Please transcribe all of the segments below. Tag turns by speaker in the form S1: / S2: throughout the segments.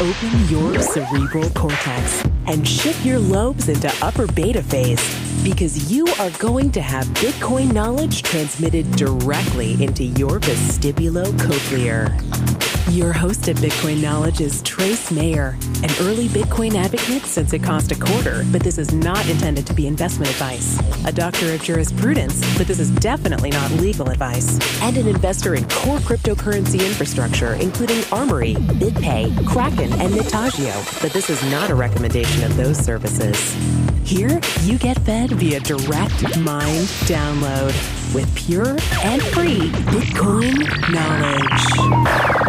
S1: Open your cerebral cortex and shift your lobes into upper beta phase, because you are going to have Bitcoin knowledge transmitted directly into your vestibulocochlear. Your host of Bitcoin Knowledge is Trace Mayer, an early Bitcoin advocate since it cost $0.25, but this is not intended to be investment advice. A doctor of jurisprudence, but this is definitely not legal advice. And an investor in core cryptocurrency infrastructure, including Armory, BitPay, Kraken, and Nitagio, but this is not a recommendation of those services. Here, you get fed via direct mind download with pure and free Bitcoin knowledge.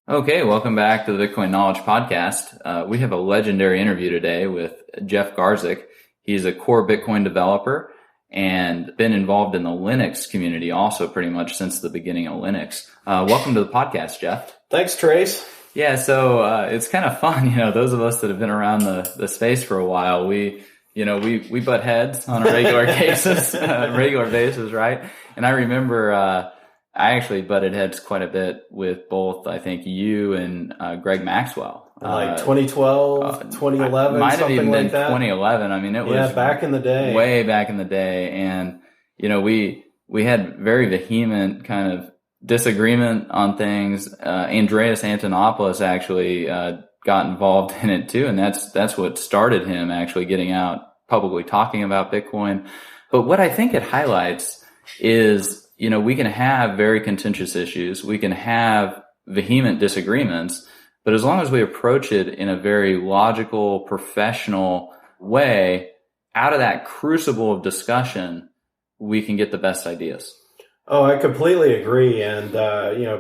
S2: Okay, welcome back to the Bitcoin Knowledge Podcast. We have a legendary interview today with Jeff Garzik. He's a core Bitcoin developer and been involved in the Linux community also pretty much since the beginning of Linux. Welcome to the podcast, Jeff.
S3: Thanks, Trace.
S2: Yeah, so it's kind of fun, those of us that have been around the space for a while, we butt heads on a regular basis, right? And I remember I actually butted heads quite a bit with both, I think, you and Greg Maxwell.
S3: Like 2012, 2011,
S2: might have
S3: something
S2: even
S3: like
S2: been
S3: that.
S2: 2011. I mean, it was
S3: back in the day.
S2: Way back in the day. And, we had very vehement kind of disagreement on things. Andreas Antonopoulos actually got involved in it too. And that's what started him actually getting out publicly talking about Bitcoin. But what I think it highlights is, we can have very contentious issues. We can have vehement disagreements, but as long as we approach it in a very logical, professional way, out of that crucible of discussion, we can get the best ideas.
S3: Oh, I completely agree. And,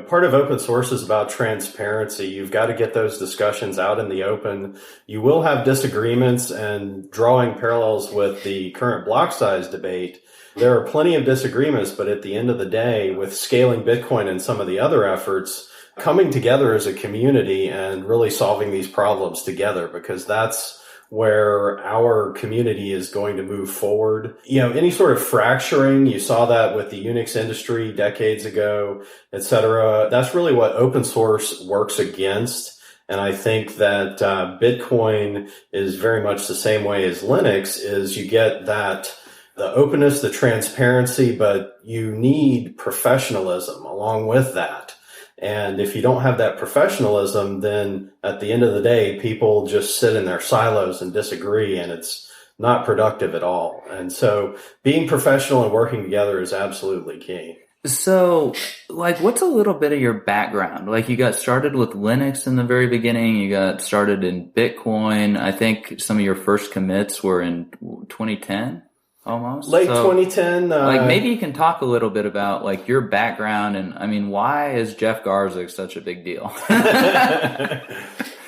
S3: part of open source is about transparency. You've got to get those discussions out in the open. You will have disagreements, and drawing parallels with the current block size debate, there are plenty of disagreements, but at the end of the day, with scaling Bitcoin and some of the other efforts, coming together as a community and really solving these problems together, because that's where our community is going to move forward. Any sort of fracturing, you saw that with the Unix industry decades ago, et cetera. That's really what open source works against. And I think that Bitcoin is very much the same way as Linux, is you get that the openness, the transparency, but you need professionalism along with that. And if you don't have that professionalism, then at the end of the day, people just sit in their silos and disagree, and it's not productive at all. And so being professional and working together is absolutely key.
S2: So, what's a little bit of your background? You got started with Linux in the very beginning. You got started in Bitcoin. I think some of your first commits were in 2010. Almost
S3: late 2010.
S2: Maybe you can talk a little bit about your background, and I mean, why is Jeff Garzik such a big deal?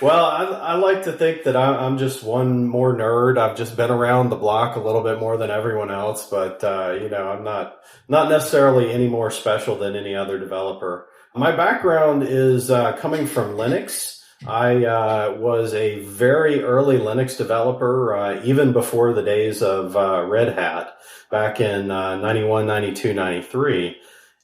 S3: Well, I like to think that I'm just one more nerd. I've just been around the block a little bit more than everyone else, but I'm not necessarily any more special than any other developer. My background is coming from Linux. I was a very early Linux developer, even before the days of Red Hat back in 91, 92, 93.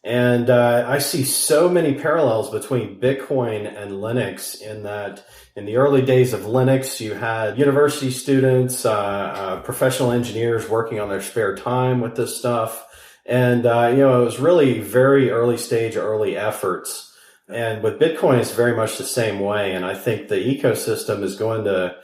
S3: And I see so many parallels between Bitcoin and Linux, in that in the early days of Linux, you had university students, professional engineers working on their spare time with this stuff. And, it was really very early stage, early efforts. And with Bitcoin, it's very much the same way. And I think the ecosystem is going to,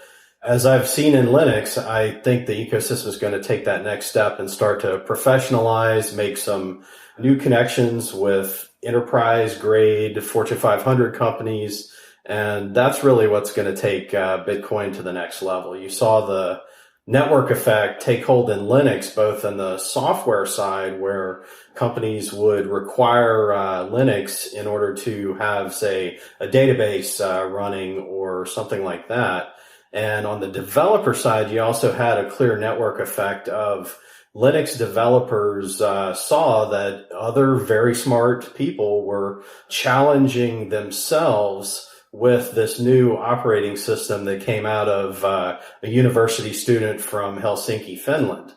S3: as I've seen in Linux, I think the ecosystem is going to take that next step and start to professionalize, make some new connections with enterprise grade Fortune 500 companies. And that's really what's going to take Bitcoin to the next level. You saw the network effect take hold in Linux, both on the software side, where companies would require Linux in order to have, say, a database running or something like that. And on the developer side, you also had a clear network effect of Linux developers saw that other very smart people were challenging themselves with this new operating system that came out of a university student from Helsinki, Finland.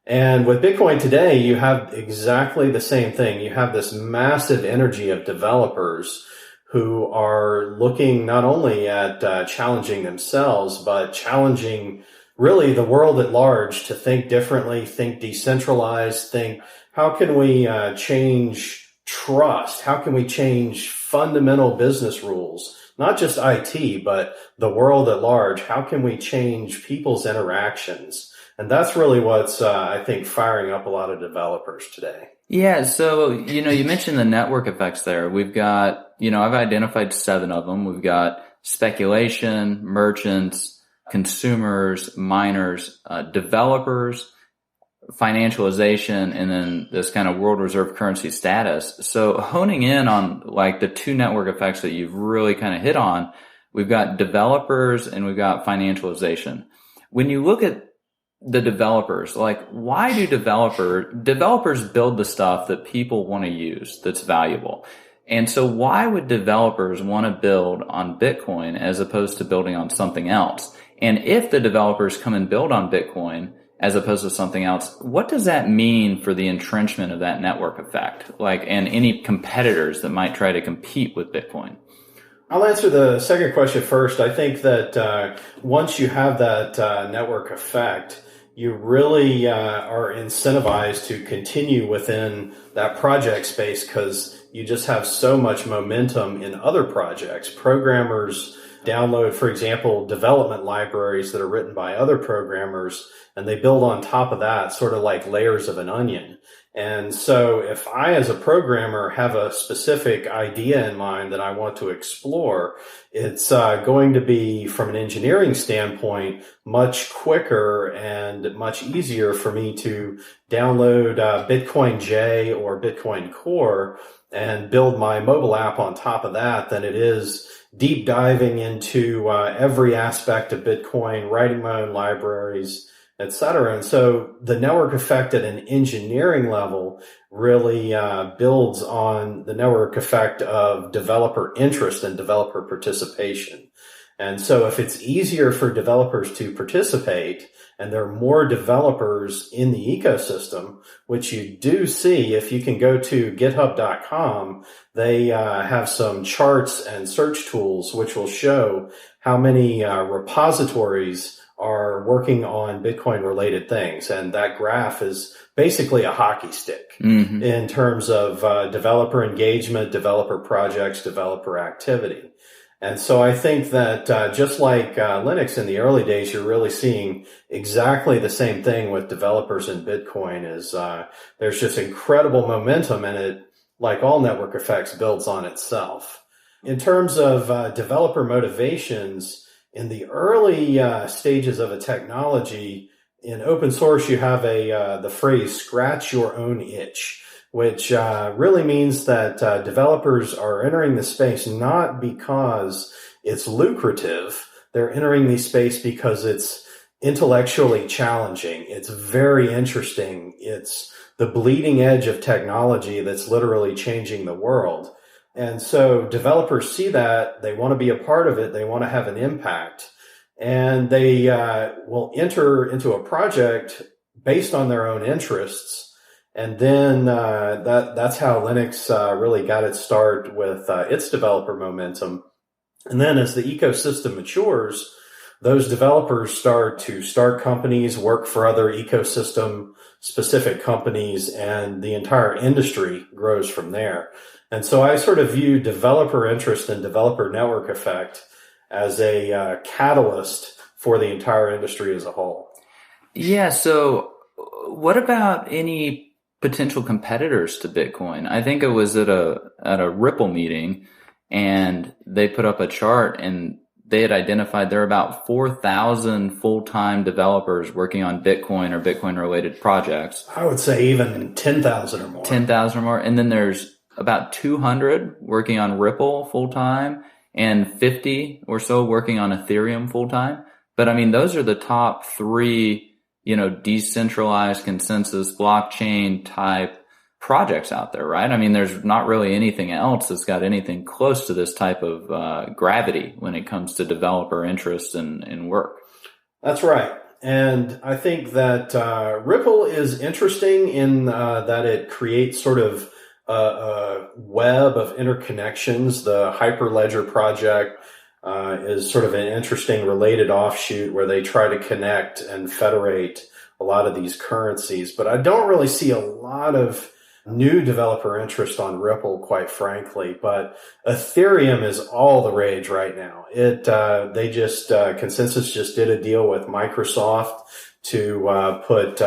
S3: And with Bitcoin today, you have exactly the same thing. You have this massive energy of developers who are looking not only at challenging themselves, but challenging really the world at large to think differently, think decentralized, think how can we change trust? How can we change fundamental business rules? Not just IT, but the world at large. How can we change people's interactions? And that's really what's, I think, firing up a lot of developers today.
S2: Yeah. So, you mentioned the network effects there. We've got, I've identified 7 of them. We've got speculation, merchants, consumers, miners, developers, financialization, and then this kind of world reserve currency status. So honing in on like the 2 network effects that you've really kind of hit on, we've got developers and we've got financialization. When you look at the developers, like why do developers build the stuff that people want to use that's valuable? And so why would developers want to build on Bitcoin as opposed to building on something else? And if the developers come and build on Bitcoin as opposed to something else, what does that mean for the entrenchment of that network effect? Like, and any competitors that might try to compete with Bitcoin?
S3: I'll answer the second question first. I think that once you have that network effect, you really are incentivized to continue within that project space because you just have so much momentum in other projects. Programmers download, for example, development libraries that are written by other programmers, and they build on top of that, sort of like layers of an onion. And so if I, as a programmer, have a specific idea in mind that I want to explore, it's going to be, from an engineering standpoint, much quicker and much easier for me to download Bitcoin J or Bitcoin Core and build my mobile app on top of that than it is deep diving into every aspect of Bitcoin, writing my own libraries, et cetera. And so the network effect at an engineering level really builds on the network effect of developer interest and developer participation. And so if it's easier for developers to participate and there are more developers in the ecosystem, which you do see if you can go to github.com, they have some charts and search tools which will show how many repositories are working on Bitcoin related things. And that graph is basically a hockey stick in terms of developer engagement, developer projects, developer activity. And so I think that just like Linux in the early days, you're really seeing exactly the same thing with developers in Bitcoin is there's just incredible momentum, and it, like all network effects, builds on itself. In terms of developer motivations, in the early stages of a technology, in open source, you have the phrase "scratch your own itch," which really means that developers are entering the space not because it's lucrative. They're entering the space because it's intellectually challenging. It's very interesting. It's the bleeding edge of technology that's literally changing the world. And so developers see that, they want to be a part of it, they want to have an impact, and they will enter into a project based on their own interests. And then that's how Linux really got its start with its developer momentum. And then as the ecosystem matures, those developers start companies, work for other ecosystem-specific companies, and the entire industry grows from there. And so I sort of view developer interest and developer network effect as a catalyst for the entire industry as a whole.
S2: Yeah, so what about any potential competitors to Bitcoin? I think it was at a Ripple meeting, and they put up a chart, and they had identified there are about 4,000 full-time developers working on Bitcoin or Bitcoin-related projects.
S3: I would say even 10,000 or more.
S2: 10,000 or more. And then there's about 200 working on Ripple full-time and 50 or so working on Ethereum full-time. But I mean, those are the top 3, decentralized consensus blockchain type projects out there, right? I mean, there's not really anything else that's got anything close to this type of gravity when it comes to developer interest and work.
S3: That's right. And I think that Ripple is interesting in that it creates sort of a web of interconnections. The Hyperledger project is sort of an interesting related offshoot where they try to connect and federate a lot of these currencies. But I don't really see a lot of new developer interest on Ripple, quite frankly. But Ethereum is all the rage right now. Consensus just did a deal with Microsoft to put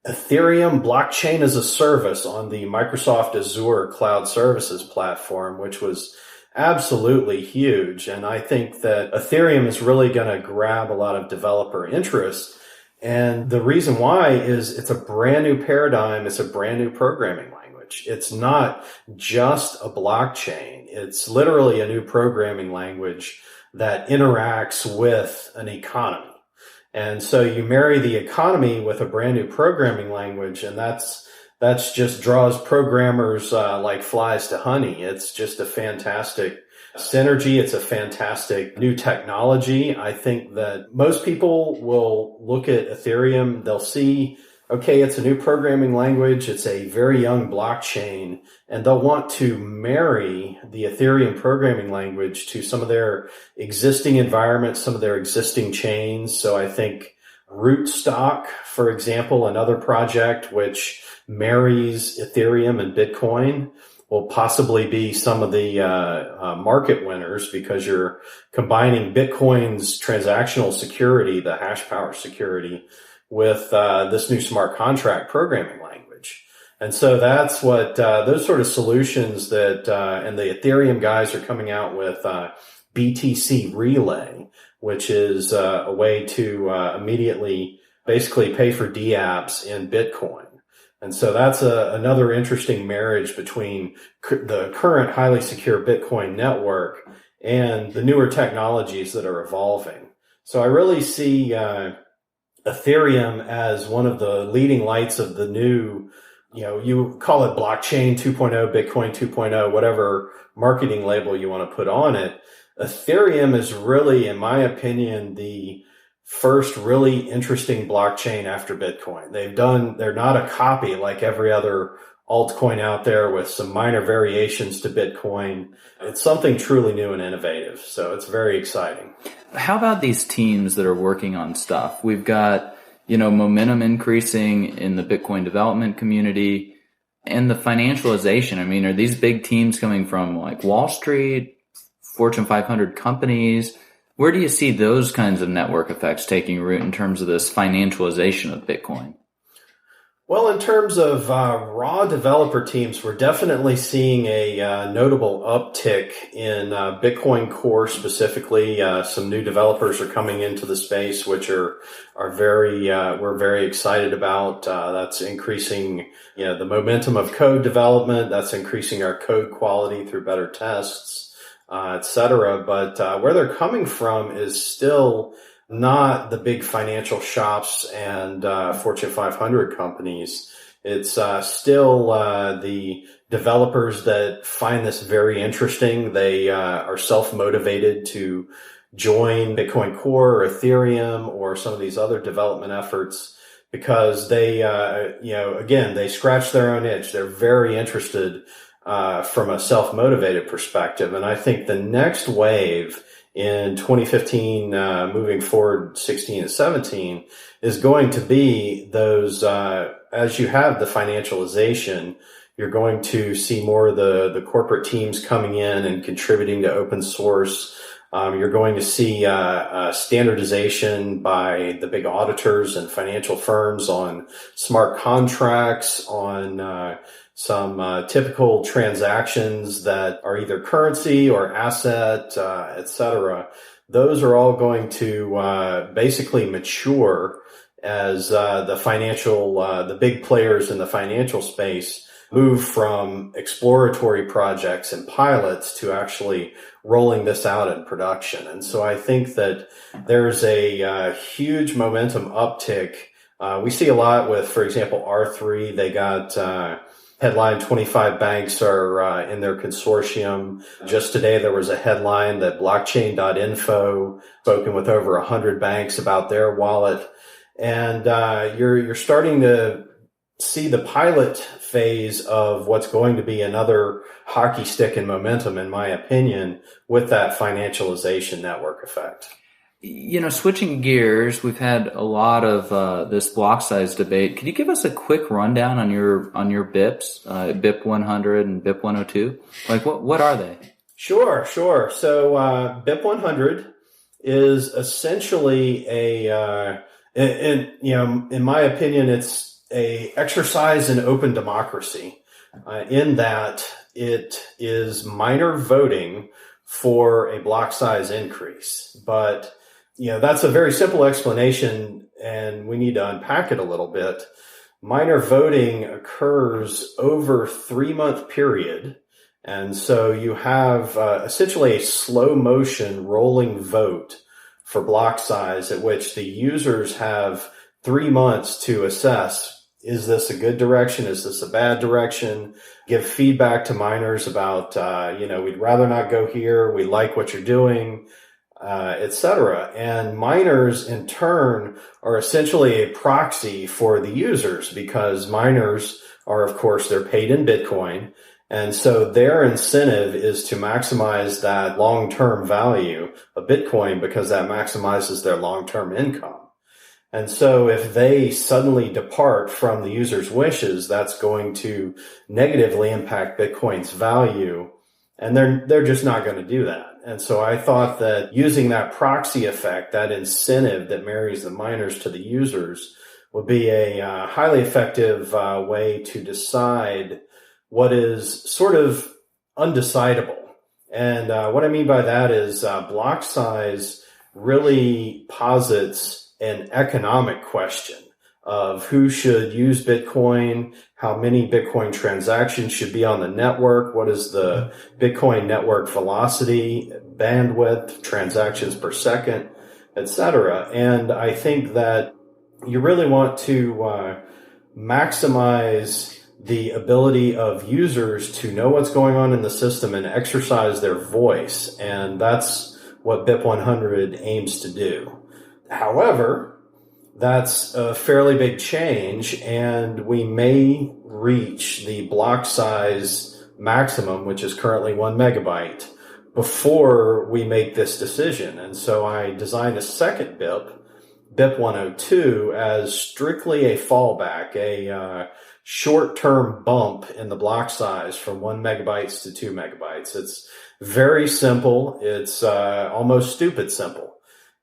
S3: Ethereum blockchain as a service on the Microsoft Azure cloud services platform, which was absolutely huge. And I think that Ethereum is really going to grab a lot of developer interest. And the reason why is it's a brand new paradigm. It's a brand new programming language. It's not just a blockchain. It's literally a new programming language that interacts with an economy. And so you marry the economy with a brand new programming language, and that's just draws programmers like flies to honey. It's just a fantastic synergy. It's a fantastic new technology. I think that most people will look at Ethereum. They'll see, okay, it's a new programming language. It's a very young blockchain, and they'll want to marry the Ethereum programming language to some of their existing environments, some of their existing chains. So I think Rootstock, for example, another project which marries Ethereum and Bitcoin, will possibly be some of the market winners because you're combining Bitcoin's transactional security, the hash power security, with this new smart contract programming language. And so that's what those sort of solutions that and the Ethereum guys are coming out with BTC Relay, which is a way to immediately basically pay for dApps in Bitcoin. And so that's another interesting marriage between the current highly secure Bitcoin network and the newer technologies that are evolving. So I really see Ethereum as one of the leading lights of the new, you call it blockchain 2.0, Bitcoin 2.0, whatever marketing label you want to put on it. Ethereum is really, in my opinion, the first really interesting blockchain after Bitcoin. They're not a copy like every other altcoin out there with some minor variations to Bitcoin. It's something truly new and innovative. So it's very exciting.
S2: How about these teams that are working on stuff? We've got, momentum increasing in the Bitcoin development community and the financialization. I mean, are these big teams coming from like Wall Street, Fortune 500 companies? Where do you see those kinds of network effects taking root in terms of this financialization of Bitcoin?
S3: Well, in terms of raw developer teams, we're definitely seeing a notable uptick in Bitcoin Core specifically. Some new developers are coming into the space, which are we're very excited about. That's increasing, the momentum of code development. That's increasing our code quality through better tests, et cetera. But where they're coming from is still not the big financial shops and Fortune 500 companies. It's still the developers that find this very interesting. They are self-motivated to join Bitcoin Core or Ethereum or some of these other development efforts because they, again, they scratch their own itch. They're very interested from a self-motivated perspective. And I think the next wave in 2015, moving forward 16 and 17 is going to be those, as you have the financialization, you're going to see more of the corporate teams coming in and contributing to open source. You're going to see standardization by the big auditors and financial firms on smart contracts, on some typical transactions that are either currency or asset, et cetera. Those are all going to basically mature as the big players in the financial space move from exploratory projects and pilots to actually rolling this out in production. And so I think that there's a huge momentum uptick. We see a lot with, for example, R3. They got headline 25 banks are in their consortium. Just today, there was a headline that blockchain.info spoken with over 100 banks about their wallet. And you're starting to see the pilot phase of what's going to be another hockey stick in momentum, in my opinion, with that financialization network effect.
S2: Switching gears, we've had a lot of this block size debate. Could you give us a quick rundown on your BIPs, BIP 100 and BIP 102? Like, what are they?
S3: Sure. So BIP 100 is essentially in my opinion, it's a exercise in open democracy, in that it is miner voting for a block size increase. But that's a very simple explanation, and we need to unpack it a little bit. Miner voting occurs over a 3-month period. And so you have essentially a slow motion rolling vote for block size, at which the users have 3 months to assess, is this a good direction? Is this a bad direction? Give feedback to miners about, we'd rather not go here. We like what you're doing, etc. And miners in turn are essentially a proxy for the users, because miners are, of course, they're paid in Bitcoin. And so their incentive is to maximize that long-term value of Bitcoin, because that maximizes their long-term income. And so if they suddenly depart from the user's wishes, that's going to negatively impact Bitcoin's value. And they're just not going to do that. And so I thought that using that proxy effect, that incentive that marries the miners to the users, would be a highly effective way to decide what is sort of undecidable. And what I mean by that is block size really posits an economic question of who should use Bitcoin, how many Bitcoin transactions should be on the network, what is the Bitcoin network velocity, bandwidth, transactions per second, etc. And I think that you really want to maximize the ability of users to know what's going on in the system and exercise their voice. And that's what BIP 100 aims to do. However, that's a fairly big change, and we may reach the block size maximum, which is currently 1 megabyte, before we make this decision. And so I designed a second BIP 102, as strictly a fallback, a short-term bump in the block size from 1 megabytes to 2 megabytes. It's very simple. It's almost stupid simple.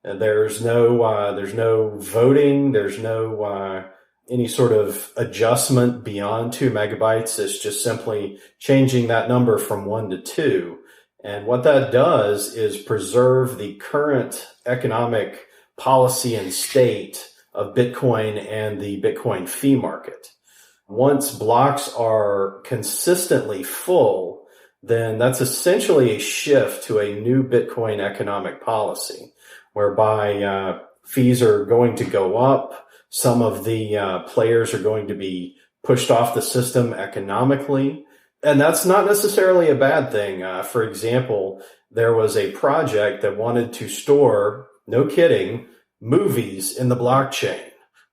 S3: And there's no voting. There's no any sort of adjustment beyond 2 megabytes. It's just simply changing that number from 1 to 2. And what that does is preserve the current economic policy and state of Bitcoin and the Bitcoin fee market. Once blocks are consistently full, then that's essentially a shift to a new Bitcoin economic policy, whereby fees are going to go up. Some of the players are going to be pushed off the system economically. And that's not necessarily a bad thing. For example, there was a project that wanted to store, no kidding, movies in the blockchain.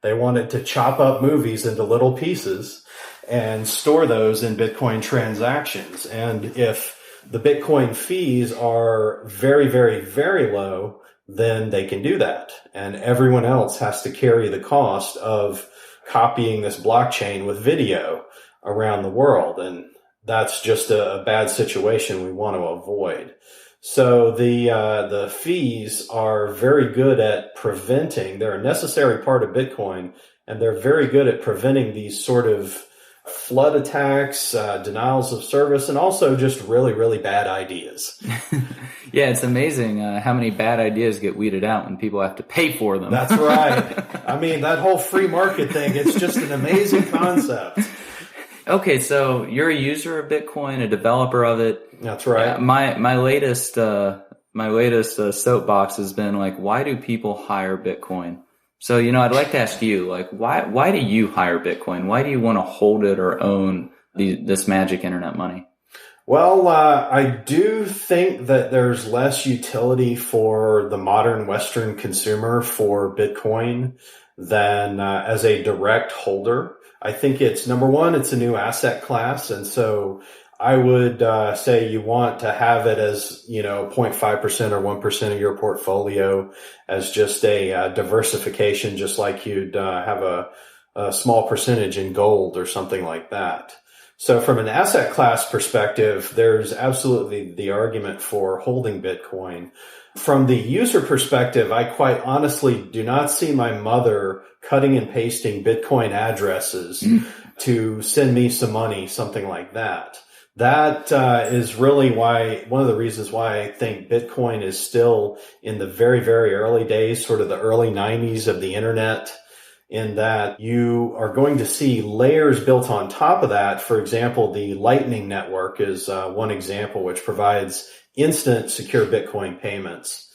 S3: They wanted to chop up movies into little pieces and store those in Bitcoin transactions. And if the Bitcoin fees are very, very, very low, then they can do that. And everyone else has to carry the cost of copying this blockchain with video around the world. And that's just a bad situation we want to avoid. So the fees are very good at preventing, they're a necessary part of Bitcoin, and they're very good at preventing these sort of flood attacks, denials of service, and also just really, really bad ideas.
S2: Yeah, it's amazing how many bad ideas get weeded out when people have to pay for them.
S3: That's right. I mean, that whole free market thing, it's just an amazing concept.
S2: Okay, so you're a user of Bitcoin, a developer of it.
S3: That's right.
S2: My latest soapbox has been like, why do people hire Bitcoin? So, I'd like to ask you, like, why do you hire Bitcoin? Why do you want to hold it or own this magic internet money?
S3: Well, I do think that there's less utility for the modern Western consumer for Bitcoin than as a direct holder. I think it's, number one, it's a new asset class. And so I would say you want to have it as, 0.5% or 1% of your portfolio as just a diversification, just like you'd have a small percentage in gold or something like that. So from an asset class perspective, there's absolutely the argument for holding Bitcoin. From the user perspective, I quite honestly do not see my mother cutting and pasting Bitcoin addresses to send me some money, something like that. That is really one of the reasons why I think Bitcoin is still in the very, very early days, sort of the early 90s of the internet, in that you are going to see layers built on top of that. For example, the Lightning Network is one example, which provides instant secure Bitcoin payments.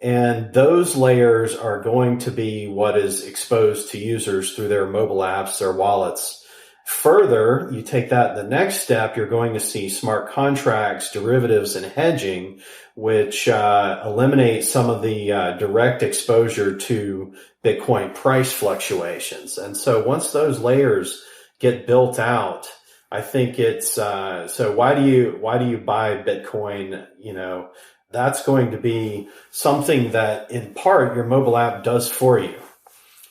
S3: And those layers are going to be what is exposed to users through their mobile apps, their wallets. Further, you take that the next step, you're going to see smart contracts, derivatives, and hedging, which eliminate some of the direct exposure to Bitcoin price fluctuations. And so once those layers get built out, I think it's so why do you buy Bitcoin? That's going to be something that in part your mobile app does for you.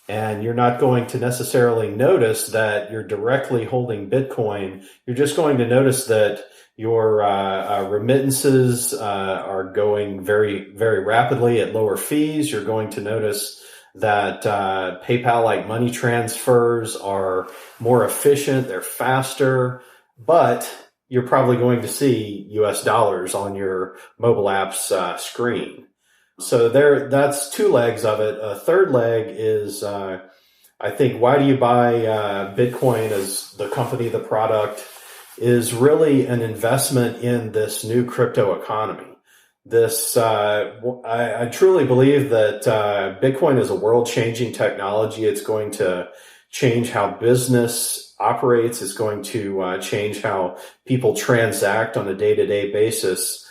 S3: And you're not going to necessarily notice that you're directly holding Bitcoin. You're just going to notice that your remittances are going very, very rapidly at lower fees. You're going to notice that PayPal-like money transfers are more efficient, they're faster, but you're probably going to see US dollars on your mobile app's screen. So that's two legs of it. A third leg is, I think, why do you buy Bitcoin as the company, the product, is really an investment in this new crypto economy. This, I truly believe that Bitcoin is a world-changing technology. It's going to change how business operates. It's going to change how people transact on a day-to-day basis.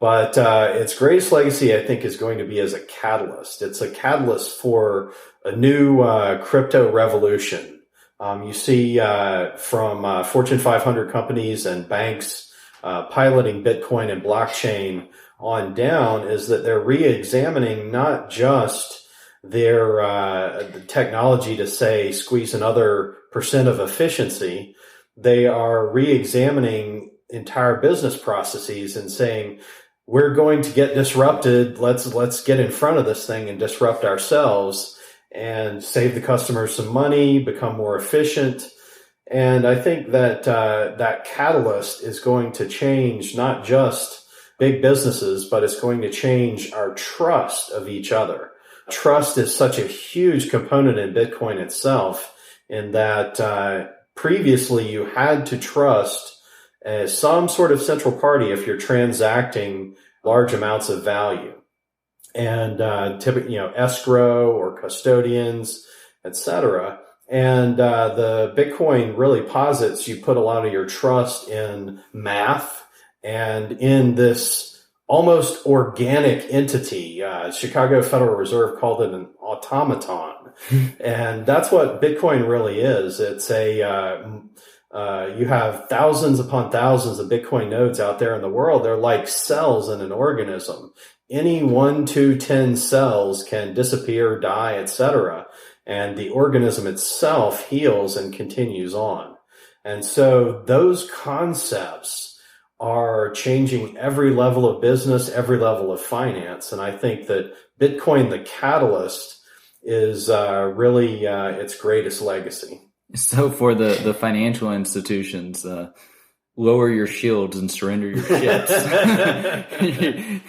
S3: But its greatest legacy, I think, is going to be as a catalyst. It's a catalyst for a new crypto revolution. You see from Fortune 500 companies and banks piloting Bitcoin and blockchain on down is that they're re-examining not just their the technology to, say, squeeze another % of efficiency. They are re-examining entire business processes and saying, we're going to get disrupted. Let's get in front of this thing and disrupt ourselves and save the customers some money, become more efficient. And I think that that catalyst is going to change not just big businesses, but it's going to change our trust of each other. Trust is such a huge component in Bitcoin itself, in that previously you had to trust some sort of central party if you're transacting large amounts of value, and typically, escrow or custodians, etc. And the Bitcoin really posits you put a lot of your trust in math and in this almost organic entity. Chicago Federal Reserve called it an automaton, and that's what Bitcoin really is. It's you have thousands upon thousands of Bitcoin nodes out there in the world. They're like cells in an organism. Any 1, 2, 10 cells can disappear, die, etc. And the organism itself heals and continues on. And so those concepts are changing every level of business, every level of finance. And I think that Bitcoin, the catalyst, is really its greatest legacy.
S2: So for the financial institutions, lower your shields and surrender your ships.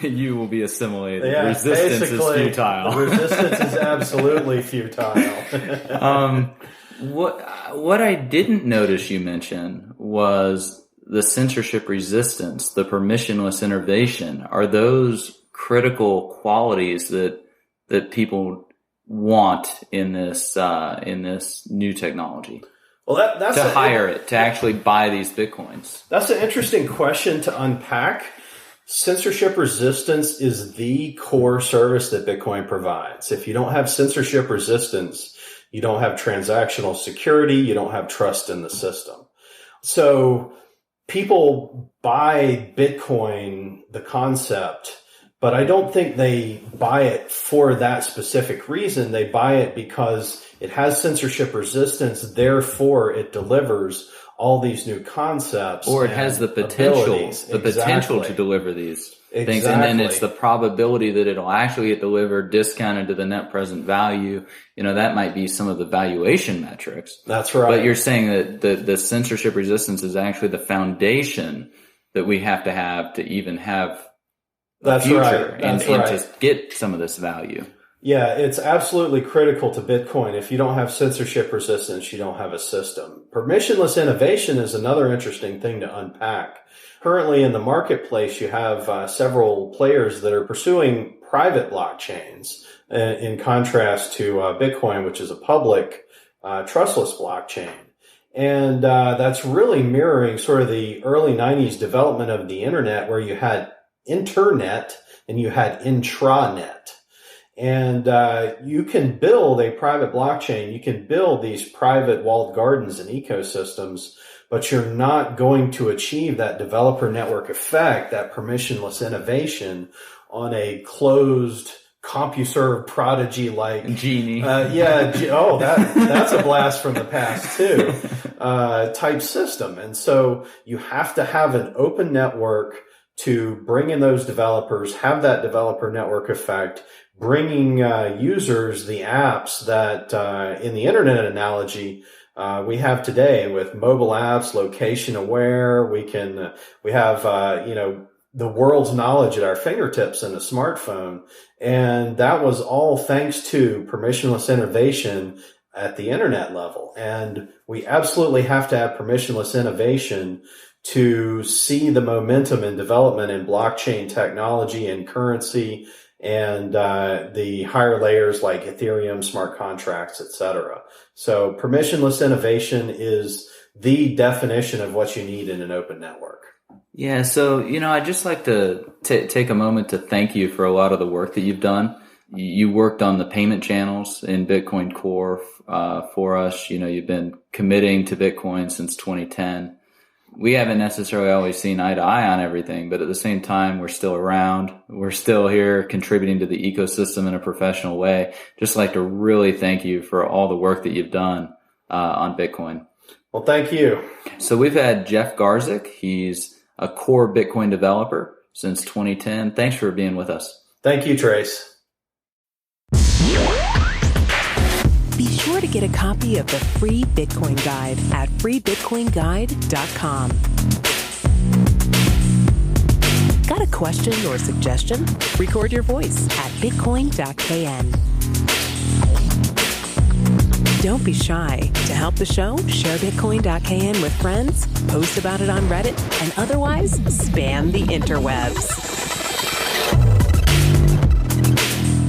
S2: You will be assimilated.
S3: Yeah,
S2: resistance is futile.
S3: Resistance is absolutely futile.
S2: What I didn't notice you mention was the censorship resistance, the permissionless innovation. Are those critical qualities that people want in this new technology?
S3: Well, that's
S2: to hire it, to actually buy these Bitcoins.
S3: That's an interesting question to unpack. Censorship resistance is the core service that Bitcoin provides. If you don't have censorship resistance, You don't have transactional security. You don't have trust in the system. So people buy Bitcoin, the concept, but I don't think they buy it for that specific reason. They buy it because it has censorship resistance. Therefore, it delivers all these new concepts.
S2: Or it has the potential to deliver these things. And then it's the probability that it'll actually get delivered, discounted to the net present value. That might be some of the valuation metrics.
S3: That's right.
S2: But you're saying that the censorship resistance is actually the foundation that we have to even have a future and to get some of this value.
S3: Yeah, it's absolutely critical to Bitcoin. If you don't have censorship resistance, you don't have a system. Permissionless innovation is another interesting thing to unpack. Currently in the marketplace, you have several players that are pursuing private blockchains in contrast to Bitcoin, which is a public, trustless blockchain. And that's really mirroring sort of the early 90s development of the internet, where you had internet and you had intranet. And you can build a private blockchain. You can build these private walled gardens and ecosystems, but you're not going to achieve that developer network effect, that permissionless innovation on a closed CompuServe Prodigy like
S2: Genie.
S3: That's a blast from the past too. Type system. And so you have to have an open network to bring in those developers, have that developer network effect, bringing users the apps that in the internet analogy we have today with mobile apps, location aware. We have the world's knowledge at our fingertips in a smartphone, and that was all thanks to permissionless innovation at the internet level. And we absolutely have to have permissionless innovation to see the momentum and development in blockchain technology and currency and the higher layers like Ethereum, smart contracts, etc. So permissionless innovation is the definition of what you need in an open network.
S2: Yeah, so, I'd just like to take a moment to thank you for a lot of the work that you've done. You worked on the payment channels in Bitcoin Core for us. You've been committing to Bitcoin since 2010. We haven't necessarily always seen eye to eye on everything, but at the same time, we're still around. We're still here contributing to the ecosystem in a professional way. Just like to really thank you for all the work that you've done on Bitcoin.
S3: Well, thank you.
S2: So we've had Jeff Garzik. He's a core Bitcoin developer since 2010. Thanks for being with us.
S3: Thank you, Trace.
S1: Be sure to get a copy of the free Bitcoin Guide at freebitcoinguide.com. Got a question or suggestion? Record your voice at bitcoin.kn. Don't be shy. To help the show, share bitcoin.kn with friends, post about it on Reddit, and otherwise spam the interwebs.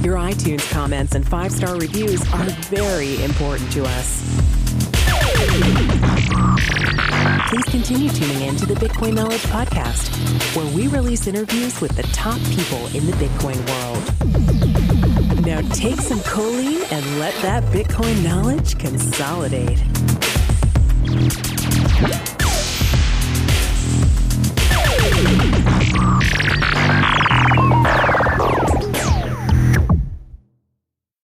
S1: Your iTunes comments and 5-star reviews are very important to us. Please continue tuning in to the Bitcoin Knowledge Podcast, where we release interviews with the top people in the Bitcoin world. Now take some choline and let that Bitcoin knowledge consolidate.